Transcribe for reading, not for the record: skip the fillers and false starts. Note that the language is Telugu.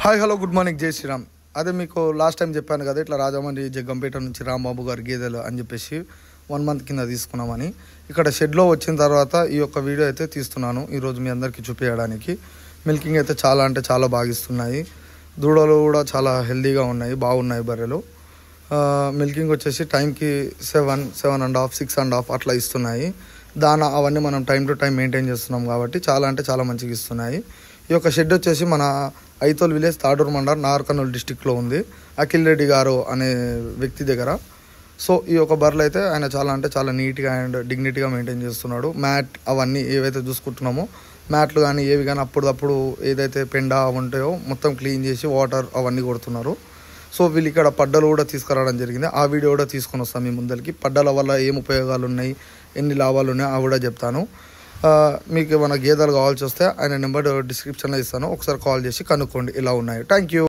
హాయ్ హలో గుడ్ మార్నింగ్ జై శ్రీరామ్. అదే మీకు లాస్ట్ టైం చెప్పాను కదా, ఇట్లా రాజమండ్రి జగ్గంపేట నుంచి రాంబాబు గారి గేదెలు అని చెప్పేసి 1 month కింద తీసుకున్నామని. ఇక్కడ షెడ్లో వచ్చిన తర్వాత ఈ యొక్క వీడియో అయితే తీస్తున్నాను ఈరోజు మీ అందరికీ చూపించడానికి. మిల్కింగ్ అయితే చాలా అంటే చాలా బాగా ఇస్తున్నాయి. దూడలు కూడా చాలా హెల్దీగా ఉన్నాయి, బాగున్నాయి బర్రెలు. మిల్కింగ్ వచ్చేసి టైంకి 7.5 6.5 అట్లా ఇస్తున్నాయి. దాన అవన్నీ మనం టైం టు టైం మెయింటైన్ చేస్తున్నాం కాబట్టి చాలా అంటే చాలా మంచిగా ఇస్తున్నాయి. ఈ యొక్క షెడ్ వచ్చేసి మన ఐతోల్ విలేజ్, తాడూరు మండలం, నాగర్ కర్నూలు డిస్టిక్లో ఉంది, అఖిల్ రెడ్డి గారు అనే వ్యక్తి దగ్గర. సో ఈ యొక్క బర్రెలు అయితే ఆయన చాలా అంటే చాలా నీట్గా అండ్ డిగ్నిటీగా మెయింటైన్ చేస్తున్నాడు. మ్యాట్ అవన్నీ ఏవైతే చూసుకుంటున్నామో మ్యాట్లు కానీ ఏవి కానీ అప్పుడప్పుడు ఏదైతే పెండ ఉంటాయో మొత్తం క్లీన్ చేసి వాటర్ అవన్నీ కొడుతున్నారు. సో వీళ్ళు ఇక్కడ పడ్డలు కూడా తీసుకురావడం జరిగింది. ఆ వీడియో కూడా తీసుకొని వస్తాను మీ ముందరికి. పడ్డల వల్ల ఏం ఉపయోగాలు ఉన్నాయి, ఎన్ని లాభాలు ఉన్నాయి అవి కూడా చెప్తాను. మీకు ఏమైనా గేదెలు కావాల్సి వస్తే ఆయన నెంబర్ డిస్క్రిప్షన్లో ఇస్తాను, ఒకసారి కాల్ చేసి కనుక్కోండి ఎలా ఉన్నాయి. Thank you.